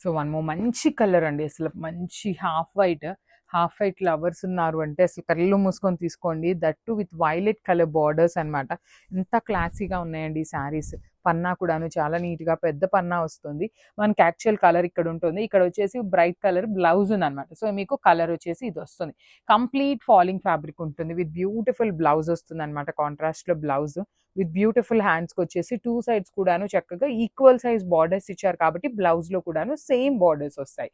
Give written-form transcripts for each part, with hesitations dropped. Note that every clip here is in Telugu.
సో వన్ మోర్ మంచి కలర్ అండి. అసలు మంచి హాఫ్ వైట్ లవర్స్ ఉన్నారు అంటే అసలు కళ్ళు మూసుకొని తీసుకోండి. That with violet colour borders అనమాట. ఎంత క్లాసీగా ఉన్నాయండి ఈ శారీస్. పన్నా కూడాను చాలా నీట్గా పెద్ద పన్నా వస్తుంది. మనకి యాక్చువల్ కలర్ ఇక్కడ ఉంటుంది. ఇక్కడ వచ్చేసి బ్రైట్ కలర్ బ్లౌజ్ ఉందన్నమాట. సో మీకు కలర్ వచ్చేసి ఇది వస్తుంది. కంప్లీట్ ఫాలింగ్ ఫ్యాబ్రిక్ ఉంటుంది విత్ బ్యూటిఫుల్ బ్లౌజ్ వస్తుంది అనమాట. కాంట్రాస్ట్లో బ్లౌజ్ విత్ బ్యూటిఫుల్ హ్యాండ్స్కి వచ్చేసి టూ సైడ్స్ కూడాను చక్కగా ఈక్వల్ సైజ్ బార్డర్స్ ఇచ్చారు కాబట్టి బ్లౌజ్లో కూడాను సేమ్ బార్డర్స్ వస్తాయి.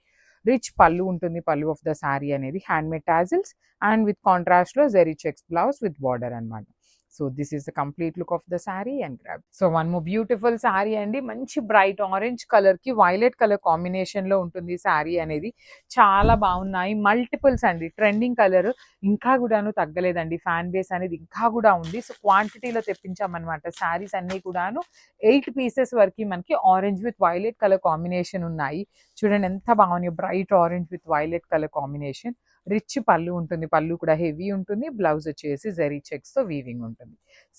రిచ్ పళ్ళు ఉంటుంది. పళ్ళు ఆఫ్ ద శారీ అనేది హ్యాండ్మేడ్ టాజిల్స్ అండ్ విత్ కాంట్రాస్ట్లో zari checks blouse with border అనమాట. So this is the complete look of the sari and grab. So one more beautiful sari అండి. మంచి బ్రైట్ ఆరెంజ్ కలర్ కి వైలెట్ కలర్ కాంబినేషన్ లో ఉంటుంది శారీ అనేది. చాలా బాగున్నాయి. మల్టిపుల్స్ అండి. ట్రెండింగ్ కలర్ ఇంకా కూడాను తగ్గలేదండి. ఫ్యాన్ బేస్ అనేది ఇంకా కూడా ఉంది. సో క్వాంటిటీలో తెప్పించామన్నమాట. శారీస్ అన్ని కూడాను 8 పీసెస్ వరకు మనకి orange with violet colour combination ఉన్నాయి. చూడండి ఎంత బాగున్నాయి. Bright orange with violet colour combination. Rich పళ్ళు ఉంటుంది. పళ్ళు కూడా హెవీ ఉంటుంది. బ్లౌజ్ వచ్చేసి జరీ చెక్స్ తో వీవింగ్ ఉంటుంది.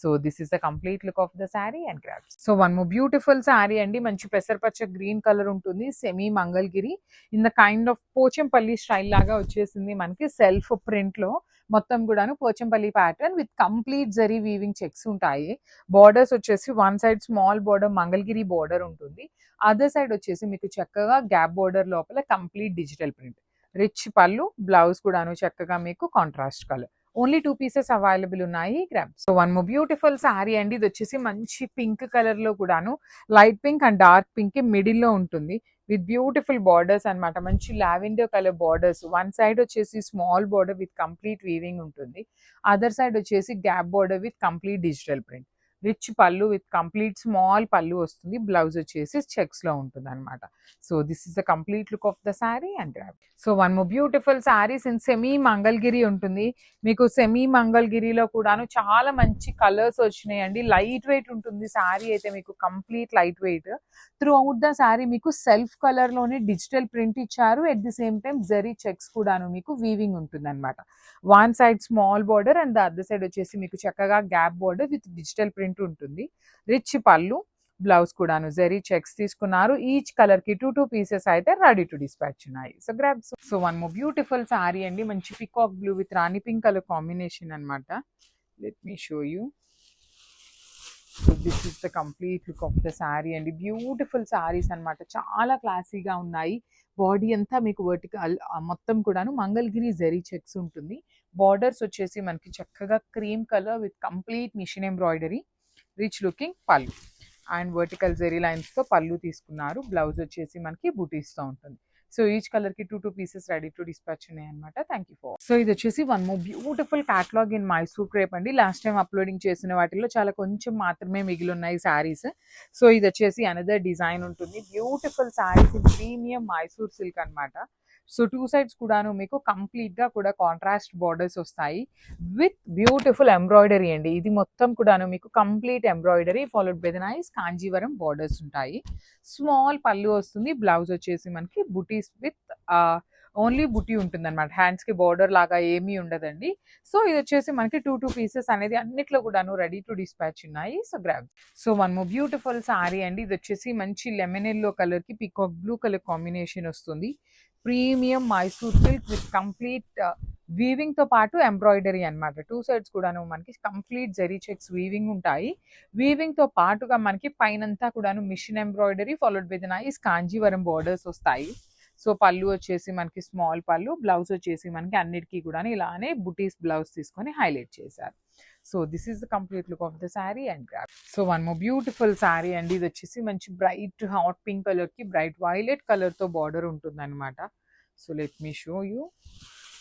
So this is the complete look of the sari and grabs. So one more beautiful sari అండి. మంచి పెసరపచ్చ గ్రీన్ కలర్ ఉంటుంది. Semi Mangalagiri in the kind of Pochampally style లాగా వచ్చేసింది మనకి. సెల్ఫ్ ప్రింట్ లో మొత్తం కూడాను Pochampally pattern with complete zari weaving checks ఉంటాయి. బార్డర్స్ వచ్చేసి one side small border Mangalagiri border ఉంటుంది. అదర్ సైడ్ వచ్చేసి మీకు చక్కగా గ్యాప్ బార్డర్ లోపల కంప్లీట్ డిజిటల్ ప్రింట్. రిచ్ పళ్ళు బ్లౌజ్ కూడాను చక్కగా మీకు contrast colour. Only 2 pieces available ఉన్నాయి. గ్రామ్. So one more beautiful sari అండి. ఇది వచ్చేసి మంచి పింక్ కలర్ లో కూడాను light pink and dark pink middle లో ఉంటుంది విత్ బ్యూటిఫుల్ బార్డర్స్ అనమాట. మంచి lavender colour borders. One side వచ్చేసి small border with complete weaving ఉంటుంది. అదర్ సైడ్ వచ్చేసి gap border with complete digital print. Rich పళ్ళు విత్ కంప్లీట్ స్మాల్ పళ్ళు వస్తుంది. బ్లౌజ్ వచ్చేసి చెక్స్ లో ఉంటుంది అనమాట. So this is the complete look of the sari and grab. So one more beautiful saris in semi Mangalagiri ఉంటుంది. మీకు సెమీ మంగళగిరిలో కూడాను చాలా మంచి కలర్స్ వచ్చినాయండి. లైట్ వెయిట్ ఉంటుంది శారీ అయితే మీకు complete light wait. Through out the sari మీకు సెల్ఫ్ కలర్ లోనే డిజిటల్ ప్రింట్ ఇచ్చారు. At the same time zari checks కూడాను మీకు వీవింగ్ ఉంటుంది అనమాట. One side small border and the other side వచ్చేసి మీకు చక్కగా gap border with digital print ఉంటుంది. రిచ్ పళ్ళు బ్లౌజ్ కూడాను జరీ చెక్స్ తీసుకున్నారు. ఈచ్ కలర్ కి 2 పీసెస్ అయితే రెడీ టు డిస్పాచ్ ఉన్నాయి. So grab. So one more beautiful sari అండి. మంచి peacock blue with rani pink colour combination అనమాట. Let me show you. So this is the complete look of the sari అండి. బ్యూటిఫుల్ శారీస్ అనమాట. చాలా క్లాసీగా ఉన్నాయి. బాడీ అంతా మీకు వర్టికల్ మొత్తం కూడాను మంగళగిరి జరీ చెక్స్ ఉంటుంది. బార్డర్స్ వచ్చేసి మనకి చక్కగా cream colour with complete machine embroidery. Rich looking పళ్ళు అండ్ వర్టికల్ జెరీ లైన్స్ తో పళ్ళు తీసుకున్నారు. బ్లౌజ్ వచ్చేసి మనకి బూటీస్ తో ఉంటుంది. సో ఈచ్ కలర్ కి 2 పీసెస్ రెడీ టు డిస్పాచ్ ఉన్నాయి అనమాట. Thank you for. సో ఇది వచ్చేసి one more beautiful catalogue in Mysore crepe అండి. లాస్ట్ టైం అప్లోడింగ్ చేసిన వాటిల్లో చాలా కొంచెం మాత్రమే మిగిలి ఉన్నాయి శారీస్. సో ఇది వచ్చేసి అనదర్ డిజైన్ ఉంటుంది. Beautiful saris in premium Mysore silk అనమాట. సో 2 సైడ్స్ కూడాను మీకు కంప్లీట్ గా కూడా కాంట్రాస్ట్ బార్డర్స్ వస్తాయి విత్ బ్యూటిఫుల్ ఎంబ్రాయిడరీ అండి. ఇది మొత్తం కూడాను మీకు complete embroidery followed by the nice Kanjeevaram borders ఉంటాయి. స్మాల్ పళ్ళు వస్తుంది. బ్లౌజ్ వచ్చేసి మనకి బుటీస్ విత్ ఓన్లీ బుటీ ఉంటుంది అనమాట. హ్యాండ్స్ కి బార్డర్ లాగా ఏమీ ఉండదండి. సో ఇది వచ్చేసి మనకి 2 పీసెస్ అనేది అన్నిట్లో కూడాను రెడీ టు డిస్పాచ్ ఉన్నాయి. So grab. So one more beautiful sari అండి. ఇది వచ్చేసి మంచి లెమన్ ఎల్లో కలర్ కి పికాక్ బ్లూ కలర్ కాంబినేషన్ వస్తుంది. Premium Mysore silk with complete weaving తో పాటు ఎంబ్రాయిడరీ అనమాట. 2 సైడ్స్ కూడాను మనకి కంప్లీట్ జరీ చెక్స్ వీవింగ్ ఉంటాయి. వీవింగ్ తో పాటుగా మనకి పైనంతా కూడాను machine embroidery followed by the nice Kanjeevaram borders వస్తాయి. సో పళ్ళు వచ్చేసి మనకి స్మాల్ పళ్ళు. బ్లౌజ్ వచ్చేసి మనకి అన్నిటికీ కూడా ఇలానే బుటీస్ బ్లౌజ్ తీసుకొని హైలైట్ చేశారు. So this is the complete look of the sari and grab. So one more beautiful sari అండి. ఇది వచ్చేసి మంచి బ్రైట్ హాట్ పింక్ కలర్ కి బ్రైట్ వైలెట్ కలర్ తో బార్డర్ ఉంటుంది అనమాట. So let me show you.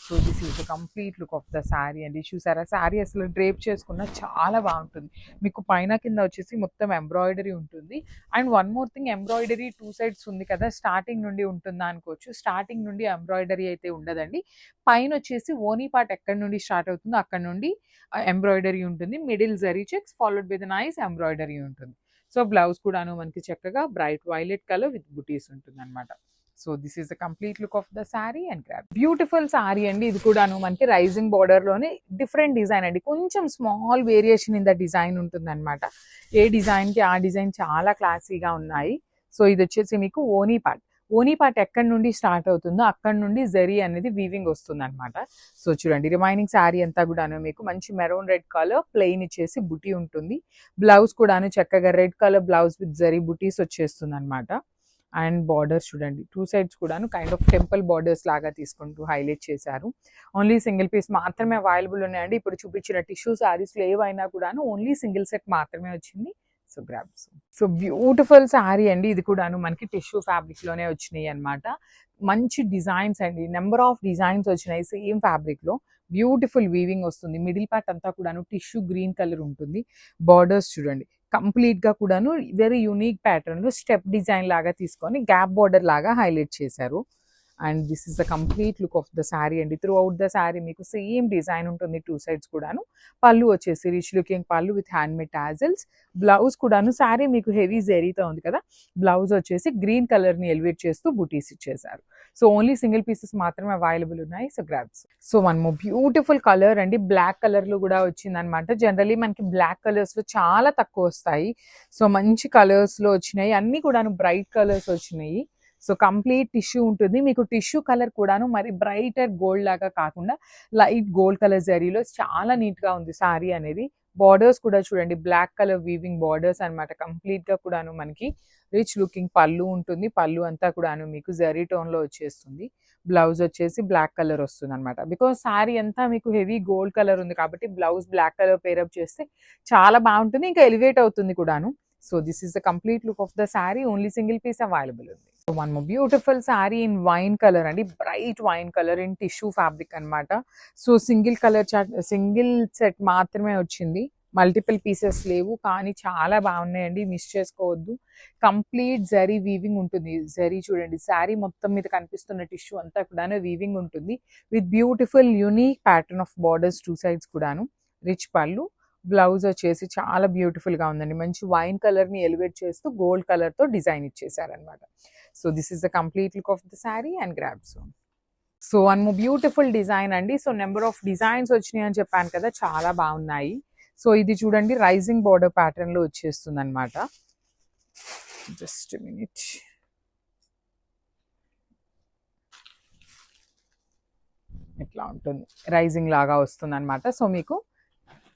So this is the complete look of the sari అండి. చూసారా శారీ అసలు డ్రేప్ చేసుకున్న చాలా బాగుంటుంది. మీకు పైన కింద వచ్చేసి మొత్తం ఎంబ్రాయిడరీ ఉంటుంది. And one more thing, embroidery 2 sides ఉంది కదా, స్టార్టింగ్ నుండి ఉంటుందా అనుకోవచ్చు. స్టార్టింగ్ నుండి ఎంబ్రాయిడరీ అయితే ఉండదండి. పైన వచ్చేసి ఓనీ పార్ట్ ఎక్కడి నుండి స్టార్ట్ అవుతుందో అక్కడ నుండి ఎంబ్రాయిడరీ ఉంటుంది. Middle zari checks followed by the nice embroidery ఉంటుంది. సో బ్లౌజ్ కూడాను మనకి చక్కగా బ్రైట్ వైలెట్ కలర్ విత్ బుటీస్ ఉంటుంది అనమాట. So this is the complete look of the sari and grab. Beautiful sari అండి. ఇది కూడాను మనకి రైజింగ్ బార్డర్ లోనే డిఫరెంట్ డిజైన్ అండి. కొంచెం small variation in the design ఉంటుంది అనమాట. ఏ డిజైన్ కి ఆ డిజైన్ చాలా క్లాసీగా ఉన్నాయి. సో ఇది వచ్చేసి మీకు ఓనీ పార్ట్. ఓనీ పార్ట్ ఎక్కడి నుండి స్టార్ట్ అవుతుందో అక్కడ నుండి జరీ అనేది వీవింగ్ వస్తుంది అనమాట. సో చూడండి రిమైనింగ్ శారీ అంతా కూడాను మీకు మంచి మెరూన్ రెడ్ కలర్ ప్లెయిన్ ఇచ్చేసి బుటీ ఉంటుంది. బ్లౌజ్ కూడాను చక్కగా red colour blouse with zari బుటీస్ వచ్చేస్తుంది అనమాట. అండ్ బార్డర్స్ చూడండి, 2 సైడ్స్ కూడాను కైండ్ ఆఫ్ టెంపుల్ బార్డర్స్ లాగా తీసుకుంటూ హైలైట్ చేశారు. ఓన్లీ సింగిల్ పీస్ మాత్రమే అవైలబుల్ ఉన్నాయండి. ఇప్పుడు చూపించిన టిష్యూ శారీస్లో ఏవైనా కూడాను ఓన్లీ సింగిల్ సెట్ మాత్రమే వచ్చింది. So grabs. So beautiful sari అండి, ఇది కూడాను మనకి టిష్యూ ఫ్యాబ్రిక్ లోనే వచ్చినాయి అనమాట. మంచి డిజైన్స్ అండి, నెంబర్ ఆఫ్ డిజైన్స్ వచ్చినాయి సేమ్ ఫ్యాబ్రిక్ లో. బ్యూటిఫుల్ వీవింగ్ వస్తుంది. మిడిల్ పార్ట్ అంతా కూడాను టిష్యూ గ్రీన్ కలర్ ఉంటుంది. బార్డర్స్ చూడండి కంప్లీట్ గా కూడాను వెరీ యూనిక్ ప్యాటర్న్ లో స్టెప్ డిజైన్ లాగా తీసుకొని గ్యాప్ బార్డర్ లాగా హైలైట్ చేశారు. And this is the complete look of the sari అండి. త్రూ అవుట్ ద శారీ మీకు సేమ్ డిజైన్ ఉంటుంది 2 సైడ్స్ కూడాను. పళ్ళు వచ్చేసి rich looking pallu with hand made tassels. Blouse కూడాను శారీ మీకు హెవీ జెరీతో ఉంది కదా, బ్లౌజ్ వచ్చేసి గ్రీన్ కలర్ ని ఎలివేట్ చేస్తూ బుటీస్ ఇచ్చేసారు. సో ఓన్లీ సింగిల్ పీసెస్ మాత్రమే అవైలబుల్ ఉన్నాయి. So grabs. So one more beautiful colour అండి, బ్లాక్ కలర్ లో కూడా వచ్చింది అనమాట. జనరలీ మనకి బ్లాక్ కలర్స్ లో చాలా తక్కువ వస్తాయి. సో మంచి కలర్స్ లో వచ్చినాయి, అన్ని కూడాను బ్రైట్ కలర్స్ వచ్చినాయి. సో కంప్లీట్ టిష్యూ ఉంటుంది మీకు. టిష్యూ కలర్ కూడాను మరి బ్రైటర్ గోల్డ్ లాగా కాకుండా లైట్ గోల్డ్ కలర్ జరీలో చాలా నీట్ గా ఉంది శారీ అనేది. బార్డర్స్ కూడా చూడండి బ్లాక్ కలర్ వీవింగ్ బార్డర్స్ అనమాట. కంప్లీట్ గా కూడాను మనకి రిచ్ లుకింగ్ పళ్ళు ఉంటుంది. పళ్ళు అంతా కూడాను మీకు జరీ టోన్ లో వచ్చేస్తుంది. బ్లౌజ్ వచ్చేసి బ్లాక్ కలర్ వస్తుంది అనమాట. బికాస్ శారీ అంతా మీకు హెవీ గోల్డ్ కలర్ ఉంది కాబట్టి బ్లౌజ్ బ్లాక్ కలర్ పేరప్ చేస్తే చాలా బాగుంటుంది, ఇంకా ఎలివేట్ అవుతుంది కూడాను. So this is the complete look of the sari. Only single piece available ఉంది. So one more beautiful sari in wine colour అండి, bright wine colour in tissue fabric అనమాట. So single colour single set మాత్రమే వచ్చింది, మల్టిపుల్ పీసెస్ లేవు, కానీ చాలా బాగున్నాయండి, మిస్ చేసుకోవద్దు. కంప్లీట్ జరీ వీవింగ్ ఉంటుంది. జరీ చూడండి శారీ మొత్తం మీద కనిపిస్తున్న టిష్యూ అంతా కూడాను వీవింగ్ ఉంటుంది with beautiful unique pattern of borders 2 sides కూడాను. రిచ్ పళ్ళు. బ్లౌజ్ వచ్చేసి చాలా బ్యూటిఫుల్ గా ఉందండి, మంచి వైన్ కలర్ ని ఎలివేట్ చేస్తూ గోల్డ్ కలర్ తో డిజైన్ ఇచ్చేసారనమాట. So this is the complete look of the sari and grabs. So one more beautiful design అండి. సో నెంబర్ ఆఫ్ డిజైన్స్ వచ్చినాయి అని చెప్పాను కదా, చాలా బాగున్నాయి. సో ఇది చూడండి రైజింగ్ బార్డర్ ప్యాటర్న్ లో వచ్చేస్తుంది అనమాట. Just minute. ఇట్లా ఉంటుంది, రైజింగ్ లాగా వస్తుంది అనమాట. సో మీకు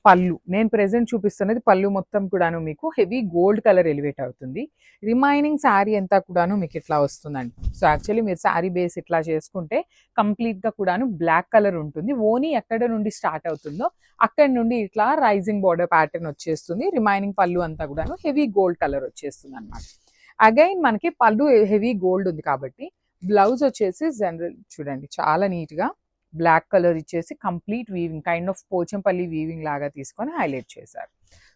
పళ్ళు, నేను ప్రెజెంట్ చూపిస్తున్నది పళ్ళు మొత్తం కూడాను మీకు హెవీ గోల్డ్ కలర్ ఎలివేట్ అవుతుంది. రిమైనింగ్ శారీ అంతా కూడాను మీకు ఇట్లా వస్తుందండి. సో యాక్చువల్లీ మీరు శారీ బేస్ ఇట్లా చేసుకుంటే కంప్లీట్ గా కూడాను బ్లాక్ కలర్ ఉంటుంది. ఓనీ ఎక్కడ నుండి స్టార్ట్ అవుతుందో అక్కడ నుండి ఇట్లా రైజింగ్ బార్డర్ ప్యాటర్న్ వచ్చేస్తుంది. రిమైనింగ్ పళ్ళు అంతా కూడాను హెవీ గోల్డ్ కలర్ వచ్చేస్తుంది అనమాట. అగైన్ మనకి పళ్ళు హెవీ గోల్డ్ ఉంది కాబట్టి బ్లౌజ్ వచ్చేసి జనరల్ చూడండి చాలా నీట్ గా బ్లాక్ కలర్ ఇచ్చేసి complete weaving kind of Pochampally weaving లాగా తీసుకొని హైలైట్ చేశారు.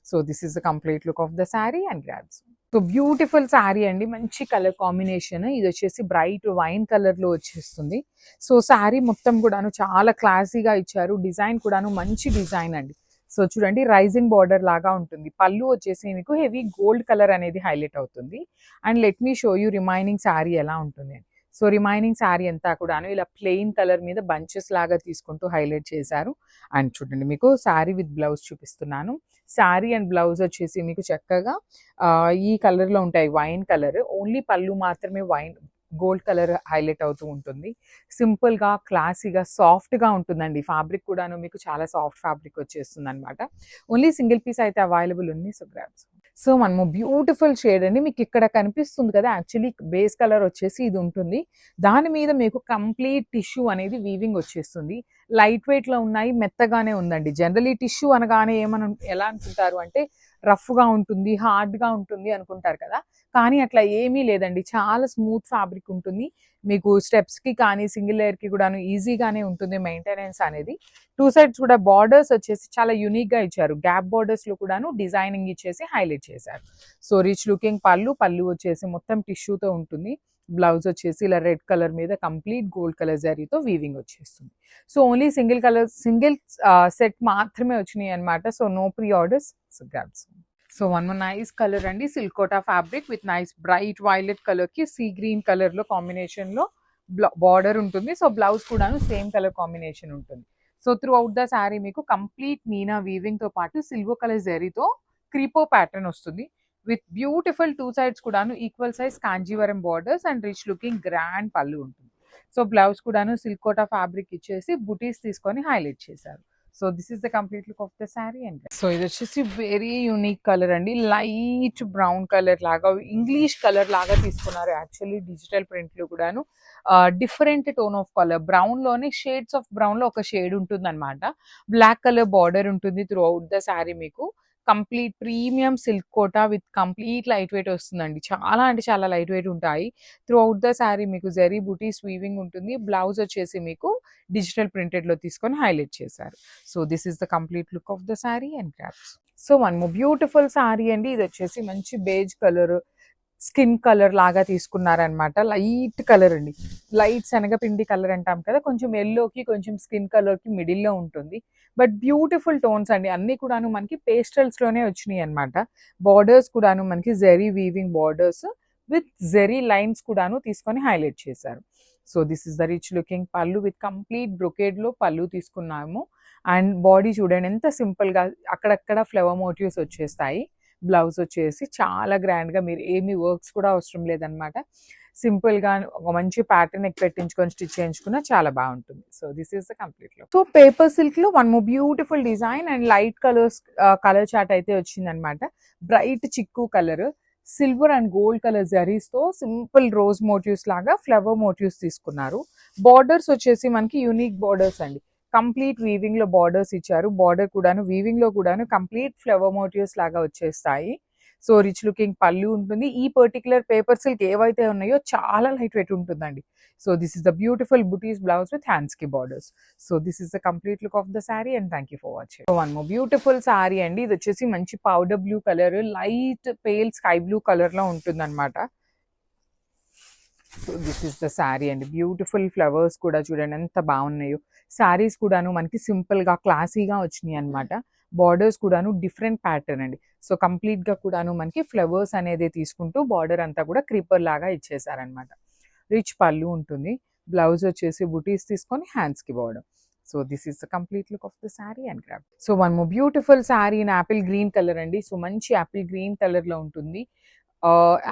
So this is the complete look of the sari and grabs. So beautiful sari అండి, మంచి కలర్ కాంబినేషన్. ఇది వచ్చేసి బ్రైట్ వైన్ కలర్ లో వచ్చేస్తుంది. సో శారీ మొత్తం కూడాను చాలా క్లాసీగా ఇచ్చారు. డిజైన్ కూడాను మంచి డిజైన్ అండి. సో చూడండి రైజింగ్ బార్డర్ లాగా ఉంటుంది. పళ్ళు వచ్చేసి మీకు హెవీ గోల్డ్ కలర్ అనేది హైలైట్ అవుతుంది. And let me show you remaining sari ఎలా ఉంటుంది. సో రిమైనింగ్ శారీ అంతా కూడాను ఇలా ప్లెయిన్ కలర్ మీద బంచెస్ లాగా తీసుకుంటూ హైలైట్ చేశారు. అండ్ చూడండి మీకు శారీ విత్ బ్లౌజ్ చూపిస్తున్నాను. శారీ అండ్ బ్లౌజ్ వచ్చేసి మీకు చక్కగా ఈ కలర్ లో ఉంటాయి, వైన్ కలర్. ఓన్లీ పళ్ళు మాత్రమే వైన్ గోల్డ్ కలర్ హైలైట్ అవుతూ ఉంటుంది. సింపుల్ గా క్లాసీగా సాఫ్ట్ గా ఉంటుందండి. ఫ్యాబ్రిక్ కూడాను మీకు చాలా సాఫ్ట్ ఫ్యాబ్రిక్ వచ్చేస్తుంది అనమాట. ఓన్లీ సింగిల్ పీస్ అయితే అవైలబుల్ ఉంది. So grabs. సో మనము బ్యూటిఫుల్ షేడ్ అండి, మీకు ఇక్కడ కనిపిస్తుంది కదా, యాక్చువల్లీ బేస్ కలర్ వచ్చేసి ఇది ఉంటుంది. దాని మీద మీకు కంప్లీట్ టిష్యూ అనేది వీవింగ్ వచ్చేస్తుంది. లైట్ వెయిట్ లో ఉన్నాయి, మెత్తగానే ఉందండి. జనరలీ టిష్యూ అనగానే ఎలా అనుకుంటారు అంటే రఫ్ గా ఉంటుంది, హార్డ్ గా ఉంటుంది అనుకుంటారు కదా, కానీ అట్లా ఏమీ లేదండి. చాలా స్మూత్ ఫ్యాబ్రిక్ ఉంటుంది. మీకు స్టెప్స్ కి కానీ సింగిల్ లేయర్ కి కూడాను ఈజీగానే ఉంటుంది మెయింటెనెన్స్ అనేది. 2 సైడ్స్ కూడా బార్డర్స్ వచ్చేసి చాలా యూనిక్ గా ఇచ్చారు. గ్యాప్ బార్డర్స్ లో కూడాను డిజైనింగ్ ఇచ్చేసి హైలైట్ చేశారు. సో రిచ్ లుకింగ్ పళ్ళు వచ్చేసి మొత్తం టిష్యూతో ఉంటుంది. బ్లౌజ్ వచ్చేసి ఇలా రెడ్ కలర్ మీద కంప్లీట్ గోల్డ్ కలర్ జరీతో వీవింగ్ వచ్చేస్తుంది. సో ఓన్లీ సింగిల్ సెట్ మాత్రమే వచ్చినాయి అనమాట. So no pre orders. So grabs. So one nice colour అండి, సిల్కోటా fabric with nice bright violet colour కి సీ గ్రీన్ కలర్ లో కాంబినేషన్ లో బార్డర్ ఉంటుంది. సో బ్లౌజ్ కూడాను సేమ్ కలర్ కాంబినేషన్ ఉంటుంది. So throughout the sari మీకు కంప్లీట్ మీనా వీవింగ్ తో పాటు సిల్వర్ కలర్ జరీతో క్రీపో ప్యాటర్న్ వస్తుంది విత్ బ్యూటిఫుల్ టూ సైడ్స్ కూడాను equal size Kanjeevaram borders and rich looking grand పళ్ళు ఉంటుంది. సో బ్లౌజ్ కూడాను సిల్క్ కోటా ఫ్యాబ్రిక్ ఇచ్చేసి బుటీస్ తీసుకొని హైలైట్ చేశారు. So this is the complete look of the sari. And so ఇది వచ్చేసి వెరీ యూనిక్ కలర్ అండి, లైట్ బ్రౌన్ కలర్ లాగా ఇంగ్లీష్ కలర్ లాగా తీసుకున్నారు. యాక్చువల్లీ డిజిటల్ ప్రింట్ లో కూడాను different tone of colour, brown లోనే షేడ్స్ ఆఫ్ బ్రౌన్ లో ఒక షేడ్ ఉంటుంది అనమాట. బ్లాక్ కలర్ బార్డర్ ఉంటుంది త్రూ అవుట్ ద శారీ. మీకు complete premium silk Kota with complete light weight వస్తుందండి. చాలా అంటే చాలా లైట్ వెయిట్ ఉంటాయి. త్రూ అవుట్ ద శారీ మీకు జరీ బూటీస్ వీవింగ్ ఉంటుంది. బ్లౌజ్ వచ్చేసి మీకు డిజిటల్ ప్రింటెడ్ లో తీసుకొని హైలైట్ చేశారు. So this is the complete look of the sari and crafts. So one more beautiful sari అండి. ఇది వచ్చేసి మంచి బేజ్ కలర్, స్కిన్ కలర్ లాగా తీసుకున్నారనమాట. లైట్ కలర్ అండి, లైట్ శనగపిండి కలర్ అంటాం కదా, కొంచెం ఎల్లోకి కొంచెం స్కిన్ కలర్కి మిడిల్లో ఉంటుంది. బట్ బ్యూటిఫుల్ టోన్స్ అండి, అన్ని కూడాను మనకి పేస్టల్స్ లోనే వచ్చినాయి అనమాట. బార్డర్స్ కూడాను మనకి zari weaving borders with zari lines కూడాను తీసుకొని హైలైట్ చేశారు. So this is the rich looking pallu with complete brocade లో పళ్ళు తీసుకున్నాము. అండ్ బాడీ చూడండి ఎంత సింపుల్ గా అక్కడక్కడ ఫ్లవర్ మోటివ్స్ వచ్చేస్తాయి. బ్లౌజ్ వచ్చేసి చాలా గ్రాండ్ గా, మీరు ఏమి వర్క్స్ కూడా అవసరం లేదనమాట. సింపుల్ గా ఒక మంచి ప్యాటర్న్ పెట్టించుకొని స్టిచ్ చేయించుకున్నా చాలా బాగుంటుంది. So this is the complete look. So paper silk లో one more beautiful design and light colours colour chart అయితే వచ్చింది అనమాట. బ్రైట్ చిక్కు colour, silver and gold colour జరీస్ తో సింపుల్ రోజ్ మోటివ్స్ లాగా ఫ్లవర్ మోటివ్స్ తీసుకున్నారు. బార్డర్స్ వచ్చేసి మనకి యూనిక్ బార్డర్స్ అండి, కంప్లీట్ వీవింగ్ లో బార్డర్స్ ఇచ్చారు. బార్డర్ కూడాను వీవింగ్ లో కూడాను కంప్లీట్ ఫ్లవర్ మోటివ్స్ లాగా వచ్చేస్తాయి. సో రిచ్ లుకింగ్ పళ్ళు ఉంటుంది. ఈ పర్టికులర్ పేపర్ సిల్క్ ఏవైతే ఉన్నాయో చాలా లైట్ వెయిట్ ఉంటుందండి. So this is the beautiful బుటీస్ బ్లౌజ్ విత్ హ్యాండ్స్ కి borders. So this is the complete look of the sari and thank you for watching. One more beautiful sari అండి. ఇది వచ్చేసి మంచి powder blue colour, light pale sky blue colour లో ఉంటుంది అనమాట. So this is the sari అండి. బ్యూటిఫుల్ ఫ్లవర్స్ కూడా చూడండి ఎంత బాగున్నాయో. శారీస్ కూడాను మనకి సింపుల్ గా క్లాసీగా వచ్చినాయి అనమాట. బార్డర్స్ కూడాను డిఫరెంట్ ప్యాటర్న్ అండి. సో కంప్లీట్ గా కూడాను మనకి ఫ్లవర్స్ అనేది తీసుకుంటూ బార్డర్ అంతా కూడా క్రీపర్ లాగా ఇచ్చేసారనమాట. రిచ్ పళ్ళు ఉంటుంది. బ్లౌజ్ వచ్చేసి బుటీస్ తీసుకొని హ్యాండ్స్ కి border. So this is the complete look of the sari and craft. So one more beautiful sari in Apple green colour అండి. సో మంచి యాపిల్ గ్రీన్ కలర్ లో ఉంటుంది.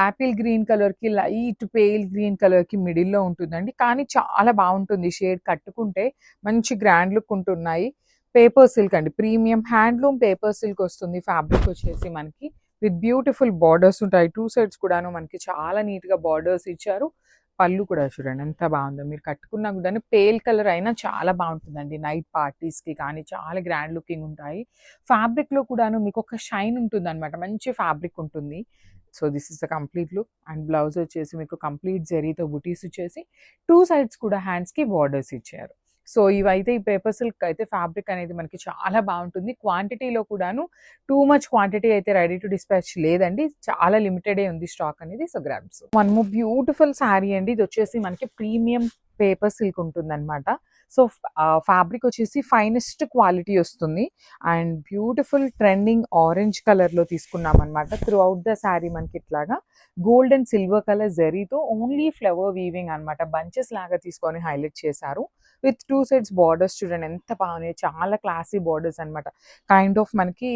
యాపిల్ గ్రీన్ కలర్ కి లైట్ పేల్ గ్రీన్ కలర్ కి మిడిల్ లో ఉంటుందండి, కానీ చాలా బాగుంటుంది. షేడ్ కట్టుకుంటే మంచి గ్రాండ్ లుక్ ఉంటున్నాయి. పేపర్ సిల్క్ అండి, ప్రీమియం హ్యాండ్లూమ్ పేపర్ సిల్క్ వస్తుంది. ఫ్యాబ్రిక్ వచ్చేసి మనకి విత్ బ్యూటిఫుల్ బార్డర్స్ ఉంటాయి. టూ సైడ్స్ కూడాను మనకి చాలా నీట్ గా బార్డర్స్ ఇచ్చారు. పళ్ళు కూడా చూడండి ఎంత బాగుందో. మీరు కట్టుకున్నా కూడా పేల్ కలర్ అయినా చాలా బాగుంటుందండి. నైట్ పార్టీస్ కి కానీ చాలా గ్రాండ్ లుకింగ్ ఉంటాయి. ఫ్యాబ్రిక్ లో కూడాను మీకు ఒక షైన్ ఉంటుంది అనమాట, మంచి ఫ్యాబ్రిక్ ఉంటుంది. So this is the complete look. And blouse వచ్చేసి మీకు కంప్లీట్ జరీతో బుటీస్ ఇచ్చేసి టూ సైడ్స్ కూడా హ్యాండ్స్ కి బార్డర్స్ ఇచ్చారు. సో ఇవైతే ఈ పేపర్ సిల్క్ అయితే ఫ్యాబ్రిక్ అనేది మనకి చాలా బాగుంటుంది. క్వాంటిటీలో కూడాను టూ మచ్ క్వాంటిటీ అయితే రెడీ టు డిస్పాచ్ లేదండి, చాలా లిమిటెడే ఉంది స్టాక్ అనేది. So grams one more beautiful sari అండి. ఇది వచ్చేసి మనకి ప్రీమియం పేపర్ సిల్క్ ఉంటుంది అనమాట. సో ఫ్యాబ్రిక్ వచ్చేసి ఫైనెస్ట్ క్వాలిటీ వస్తుంది. And beautiful trending orange colour లో తీసుకున్నాం అనమాట. త్రూ అవుట్ ద శారీ మనకి ఇట్లాగా గోల్డ్ అండ్ సిల్వర్ కలర్ జరీతో ఓన్లీ ఫ్లవర్ వీవింగ్ అనమాట, బంచెస్ లాగా తీసుకొని హైలైట్ చేశారు. విత్ టూ సైడ్స్ బార్డర్స్ చూడండి ఎంత బాగున్నాయి, చాలా క్లాసీ బార్డర్స్ అనమాట. కైండ్ ఆఫ్ మనకి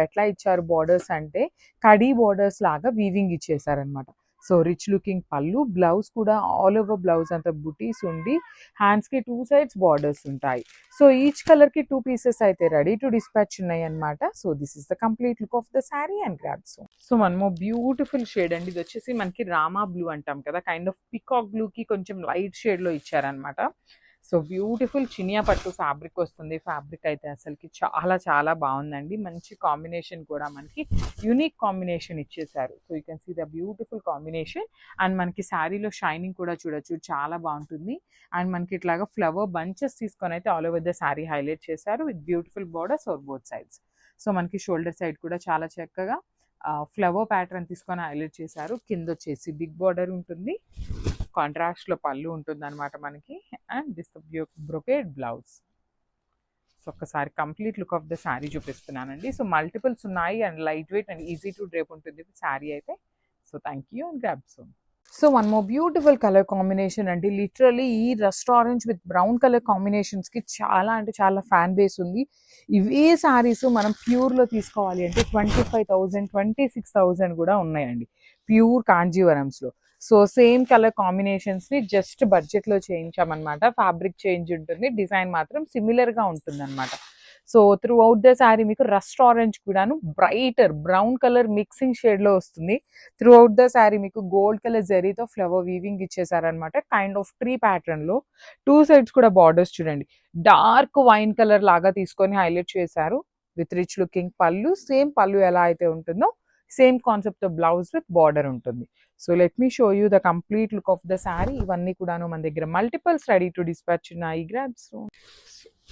ఎట్లా ఇచ్చారు బార్డర్స్ అంటే కడీ బార్డర్స్ లాగా వీవింగ్ ఇచ్చేసారనమాట. సో రిచ్ లుకింగ్ పళ్ళు, బ్లౌజ్ కూడా ఆల్ ఓవర్ బ్లౌజ్ అంతా బుటీస్ ఉండి హ్యాండ్స్ కి టూ సైడ్స్ బార్డర్స్ ఉంటాయి. సో ఈచ్ కలర్ కి 2 పీసెస్ అయితే రెడీ టు డిస్పాచ్ ఉన్నాయి అనమాట. So this is the complete look of the sari and grabs. So one more beautiful shade అండి. ఇది వచ్చేసి మనకి రామా బ్లూ అంటాం కదా, కైండ్ ఆఫ్ పికాక్ బ్లూ కి కొంచెం లైట్ షేడ్ లో ఇచ్చారనమాట. సో బ్యూటిఫుల్ చినియా పట్టు ఫ్యాబ్రిక్ వస్తుంది. ఫ్యాబ్రిక్ అయితే అసలుకి చాలా చాలా బాగుందండి. మంచి కాంబినేషన్ కూడా మనకి యూనిక్ కాంబినేషన్ ఇచ్చేసారు. So you can see the beautiful combination. And మనకి శారీలో షైనింగ్ కూడా చూడొచ్చు, చాలా బాగుంటుంది. అండ్ మనకి ఇట్లాగా ఫ్లవర్ బంచెస్ తీసుకొని అయితే all over the sari highlight చేశారు with beautiful borders or both sides. So మనకి షోల్డర్ సైడ్ కూడా చాలా చక్కగా ఫ్లవర్ ప్యాటర్న్ తీసుకొని హైలైట్ చేశారు. కింద వచ్చేసి బిగ్ బార్డర్ ఉంటుంది, కాంట్రాస్ట్ లో పళ్ళు ఉంటుంది అనమాట మనకి. And this brocade blouse. So ఒక్కసారి complete look of the sari చూపిస్తున్నానండి. సో మల్టిపుల్స్ ఉన్నాయి and light weight and easy to drape ఉంటుంది శారీ అయితే. So thank you and grab soon. So one more beautiful colour combination అండి. లిటరల్లీ ఈ rust orange with brown colour కాంబినేషన్స్కి చాలా అంటే చాలా ఫ్యాన్ బేస్ ఉంది. ఇవే శారీస్ మనం ప్యూర్లో తీసుకోవాలి అంటే 25,000 26,000 కూడా ఉన్నాయండి ప్యూర్ కాంజీవరమ్స్లో. సో సేమ్ కలర్ కాంబినేషన్స్ని జస్ట్ బడ్జెట్లో చేయించామన్నమాట. ఫ్యాబ్రిక్ చేంజ్ ఉంటుంది, డిజైన్ మాత్రం సిమిలర్గా ఉంటుంది అనమాట. So throughout the sari మీకు రస్ట్ ఆరెంజ్ కూడాను బ్రైటర్ బ్రౌన్ కలర్ మిక్సింగ్ షేడ్లో వస్తుంది. త్రూ అవుట్ ద శారీ మీకు గోల్డ్ కలర్ జరీతో ఫ్లవర్ వీవింగ్ ఇచ్చేసారనమాట. కైండ్ ఆఫ్ ట్రీ ప్యాటర్న్లో. టూ సైడ్స్ కూడా బార్డర్స్ చూడండి, డార్క్ వైన్ కలర్ లాగా తీసుకొని హైలైట్ చేశారు విత్ రిచ్ లుకింగ్ పళ్ళు. సేమ్ పళ్ళు ఎలా అయితే ఉంటుందో same concept blouse with border ఉంటుంది. So let me show you the complete look of the sari. ఇవన్నీ కూడాను మన దగ్గర మల్టిపల్స్ రెడీ టు డిస్పాచ్ ఉన్నాయి. గ్రాబ్స్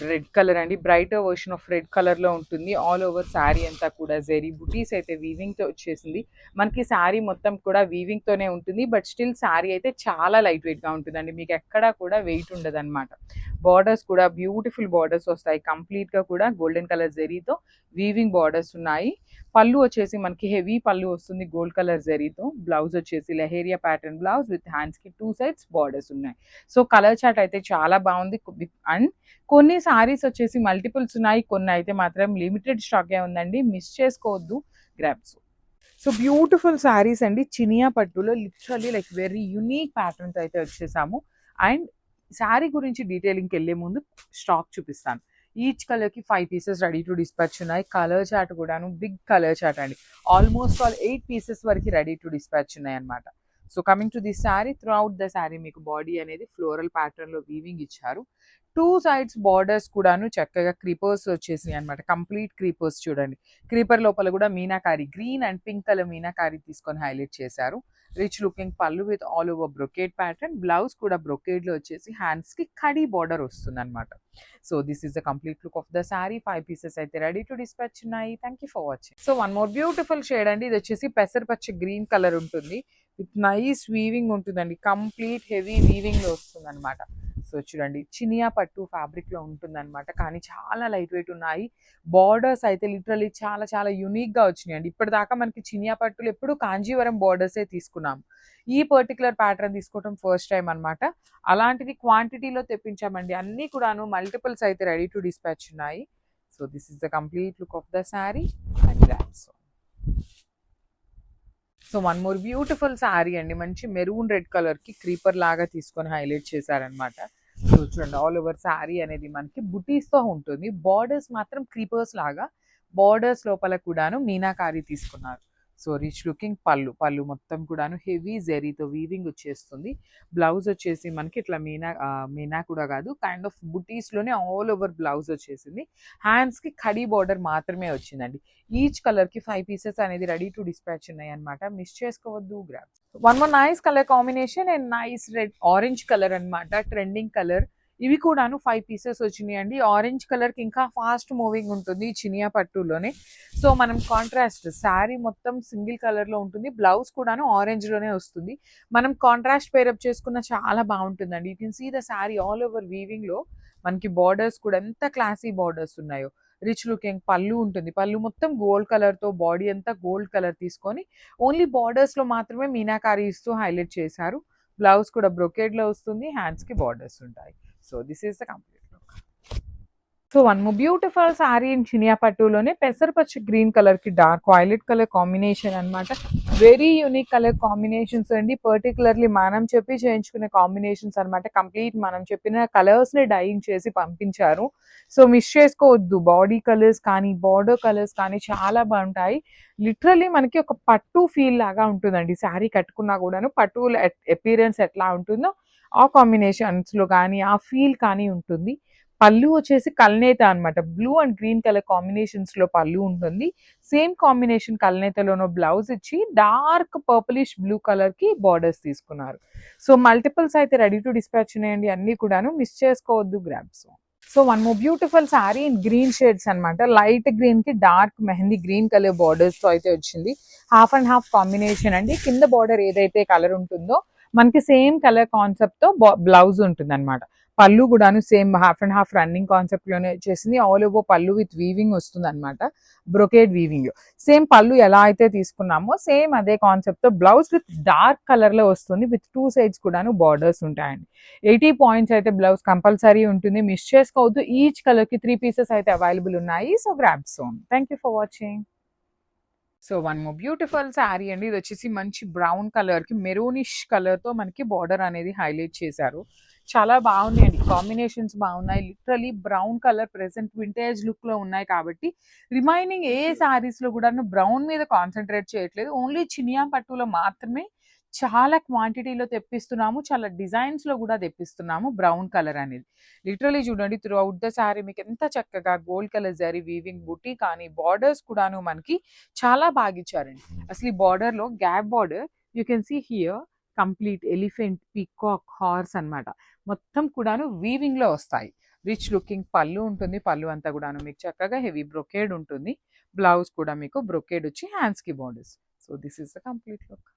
రెడ్ కలర్ అండి, brighter version of red colour లో ఉంటుంది. ఆల్ ఓవర్ శారీ అంతా కూడా జెరీ బుటీస్ అయితే వీవింగ్ తో వచ్చేసింది. మనకి శారీ మొత్తం కూడా వీవింగ్ తోనే ఉంటుంది, బట్ స్టిల్ శారీ అయితే చాలా లైట్ వెయిట్ గా ఉంటుందండి. మీకు ఎక్కడా కూడా వెయిట్ ఉండదు అనమాట. బార్డర్స్ కూడా బ్యూటిఫుల్ బార్డర్స్ వస్తాయి. కంప్లీట్ గా కూడా గోల్డెన్ కలర్ జెరీతో వీవింగ్ బార్డర్స్ ఉన్నాయి. పళ్ళు వచ్చేసి మనకి హెవీ పళ్ళు వస్తుంది గోల్డ్ కలర్ జరీతో. బ్లౌజ్ వచ్చేసి leheriya pattern blouse with hands కి టూ సైడ్స్ బార్డర్స్ ఉన్నాయి. సో కలర్ చార్ట్ అయితే చాలా బాగుంది. అండ్ కొన్ని సారీస్ వచ్చేసి మల్టిపుల్స్ ఉన్నాయి, కొన్ని అయితే మాత్రం లిమిటెడ్ స్టాకే ఉందండి, మిస్ చేసుకోవద్దు. గ్రాబ్స్. సో బ్యూటిఫుల్ సారీస్ అండి, చినియా పట్టులో literally like very unique patterns అయితే వచ్చేసాము. అండ్ శారీ గురించి డీటెయిలింగ్కి వెళ్ళే ముందు స్టాక్ చూపిస్తాను. ఈచ్ కలర్కి 5 పీసెస్ రెడీ టు డిస్పాచ్ ఉన్నాయి. కలర్ చార్ట్ కూడాను బిగ్ కలర్ చార్ట్ అండి. ఆల్మోస్ట్ ఆల్ 8 పీసెస్ వరకు రెడీ టు డిస్పాచ్ ఉన్నాయి అనమాట. So coming to this sari, through out the sari మీకు బాడీ అనేది ఫ్లోరల్ ప్యాటర్న్లో వీవింగ్ ఇచ్చారు. టూ సైడ్స్ బార్డర్స్ కూడాను చక్కగా క్రీపర్స్ వచ్చేసినాయి అనమాట. కంప్లీట్ క్రీపర్స్ చూడండి. క్రీపర్ లోపల కూడా meenakari green and pink colour meenakari తీసుకొని హైలైట్ చేశారు. Rich looking pallu with all over brocade pattern. Blouse కూడా బ్రొకేడ్ లో వచ్చేసి హ్యాండ్స్ కి కడీ బార్డర్ వస్తుంది అనమాట. So this is the complete look of the sari. 5 pieces అయితే రెడీ టు డిస్పాచ్ ఉన్నాయి. Thank you for watching. So one more beautiful shade అండి. ఇది వచ్చేసి పెసరపచ్చ గ్రీన్ కలర్ ఉంటుంది విత్ నైస్ వీవింగ్ ఉంటుందండి. కంప్లీట్ హెవీ వీవింగ్ లో వస్తుంది అనమాట. సో చూడండి, చినియా పట్టు ఫ్యాబ్రిక్ లో ఉంటుంది అనమాట, కానీ చాలా లైట్ వెయిట్ ఉన్నాయి. బార్డర్స్ అయితే లిటరల్లీ చాలా చాలా యునిక్ గా వచ్చినాయి అండి. ఇప్పటిదాకా మనకి చినియా పట్టులు ఎప్పుడు కాంజీవరం బార్డర్సే తీసుకున్నాం. ఈ పర్టికులర్ ప్యాటర్న్ తీసుకోవడం ఫస్ట్ టైం అనమాట. అలాంటిది క్వాంటిటీలో తెప్పించామండి. అన్ని కూడాను మల్టిపుల్స్ అయితే రెడీ టు డిస్పాచ్ ఉన్నాయి. So this is the complete look of the sari and grabs. So one more beautiful sari అండి. మంచి మెరూన్ రెడ్ కలర్ కి క్రీపర్ లాగా తీసుకొని హైలైట్ చేశారనమాట. సో చూడండి, ఆల్ ఓవర్ శారీ అనేది మనకి బుటీస్ తో ఉంటుంది. బార్డర్స్ మాత్రం క్రీపర్స్ లాగా, బార్డర్స్ లోపల కూడాను మీనాకారి తీసుకున్నారు. సో రిచ్ లుకింగ్ పళ్ళు. పళ్ళు మొత్తం కూడాను హెవీ జెరీతో వీవింగ్ వచ్చేస్తుంది. బ్లౌజ్ వచ్చేసి మనకి ఇట్లా మీనా కూడా కాదు, కైండ్ ఆఫ్ బుటీస్ లోనే ఆల్ ఓవర్ బ్లౌజ్ వచ్చేసింది. హ్యాండ్స్ కి ఖడీ బార్డర్ మాత్రమే వచ్చిందండి. ఈచ్ కలర్ కి 5 పీసెస్ అనేది రెడీ టు డిస్పాచ్ ఉన్నాయి అనమాట. మిస్ చేసుకోవద్దు. Grab. One more nice colour combination and nice red orange colour అనమాట, ట్రెండింగ్ కలర్. ఇవి కూడాను 5 పీసెస్ వచ్చినాయి అండి. ఆరెంజ్ కలర్ కి ఇంకా ఫాస్ట్ మూవింగ్ ఉంటుంది చినియా పట్టులోనే. సో మనం కాంట్రాస్ట్ శారీ మొత్తం సింగిల్ కలర్ లో ఉంటుంది. బ్లౌజ్ కూడాను ఆరెంజ్ లోనే వస్తుంది. మనం కాంట్రాస్ట్ పేరప్ చేసుకున్న చాలా బాగుంటుందండి. You can see the sari all over weaving లో మనకి బార్డర్స్ కూడా ఎంత క్లాసీ బార్డర్స్ ఉన్నాయో. రిచ్ లుకింగ్ పళ్ళు ఉంటుంది. పళ్ళు మొత్తం గోల్డ్ కలర్ తో, బాడీ అంతా గోల్డ్ కలర్ తీసుకొని ఓన్లీ బార్డర్స్ లో మాత్రమే మీనాకారి ఇస్తూ హైలైట్ చేశారు. బ్లౌజ్ కూడా బ్రొకేడ్ లో వస్తుంది, హ్యాండ్స్ కి బార్డర్స్ ఉంటాయి. So this is the complete look. So one more beautiful sari in చినియా పట్టులోనే పెసరపచ్చ గ్రీన్ కలర్ కి డార్క్ వైలెట్ కలర్ కాంబినేషన్ అనమాట. వెరీ యూనిక్ కలర్ కాంబినేషన్స్ అండి. పర్టికులర్లీ మనం చెప్పి చేయించుకునే కాంబినేషన్స్ అనమాట. కంప్లీట్ మనం చెప్పిన కలర్స్ ని డైయింగ్ చేసి పంపించారు. సో మిస్ చేసుకోవద్దు. బాడీ కలర్స్ కానీ బార్డర్ కలర్స్ కానీ చాలా బాగుంటాయి. లిటరల్లీ మనకి ఒక పట్టు ఫీల్ లాగా ఉంటుందండి. శారీ కట్టుకున్నా కూడాను పట్టు అపీరెన్స్ ఎట్లా ఉంటుందో ఆ కాంబినేషన్స్ లో కానీ ఆ ఫీల్ కానీ ఉంటుంది. పళ్ళు వచ్చేసి కల్నేత అనమాట. Blue and green colour combinations లో పళ్ళు ఉంటుంది. సేమ్ కాంబినేషన్ కల్నేతలోనో బ్లౌజ్ ఇచ్చి డార్క్ పర్పులిష్ బ్లూ కలర్ కి బార్డర్స్ తీసుకున్నారు. సో మల్టిపుల్స్ అయితే రెడీ టు డిస్పాచ్ ఉన్నాయండి. అన్ని కూడాను మిస్ చేసుకోవద్దు. Grabs. So one more beautiful sari in green shades అనమాట. లైట్ గ్రీన్ కి dark mehndi green colour borders తో అయితే వచ్చింది. హాఫ్ అండ్ హాఫ్ కాంబినేషన్ అండి. కింద బార్డర్ ఏదైతే కలర్ ఉంటుందో మనకి సేమ్ కలర్ కాన్సెప్ట్ తో బ్లౌజ్ ఉంటుంది అనమాట. పళ్ళు కూడాను same half and half running concept లోనే వచ్చేసింది. ఆల్ ఓవర్ పళ్ళు విత్ వీవింగ్ వస్తుంది అనమాట, బ్రొకేడ్ వీవింగ్ లో. సేమ్ పళ్ళు ఎలా అయితే తీసుకున్నామో సేమ్ అదే కాన్సెప్ట్ తో బ్లౌజ్ విత్ డార్క్ కలర్ లో వస్తుంది, విత్ 2 సైడ్స్ కూడాను బార్డర్స్ ఉంటాయండి. 80 పాయింట్స్ అయితే బ్లౌజ్ కంపల్సరీ ఉంటుంది, మిస్ చేసుకోవద్దు. ఈచ్ కలర్ కి 3 పీసెస్ అయితే అవైలబుల్ ఉన్నాయి. So grab son. Thank you for watching. So one more beautiful sari అండి. ఇది వచ్చేసి మంచి బ్రౌన్ కలర్ కి మెరూనిష్ కలర్ తో మనకి బార్డర్ అనేది హైలైట్ చేశారు. చాలా బాగున్నాయండి, కాంబినేషన్స్ బాగున్నాయి. Literally brown colour present vintage look లో ఉన్నాయి కాబట్టి రిమైనింగ్ ఏ శారీస్ లో కూడా బ్రౌన్ మీద కాన్సన్ట్రేట్ చేయట్లేదు, ఓన్లీ చినియా పట్టులో మాత్రమే చాలా క్వాంటిటీలో తెప్పిస్తున్నాము, చాలా డిజైన్స్ లో కూడా తెప్పిస్తున్నాము బ్రౌన్ కలర్ అనేది. లిటరలీ చూడండి, త్రూ అవుట్ ద శారీ మీకు ఎంత చక్కగా గోల్డ్ కలర్ జరీ వీవింగ్ బుట్టి కానీ బార్డర్స్ కూడాను మనకి చాలా బాగా ఇచ్చారండి. అసలు ఈ బార్డర్ లో gap border you can see here complete elephant, peacock, horse అన్నమాట. మొత్తం కూడాను వీవింగ్ లో వస్తాయి. రిచ్ లుకింగ్ పళ్ళు ఉంటుంది, పళ్ళు అంతా కూడాను మీకు చక్కగా హెవీ బ్రొకేడ్ ఉంటుంది. బ్లౌజ్ కూడా మీకు బ్రొకేడ్ వచ్చి హ్యాండ్స్ కి borders. So this is the complete look.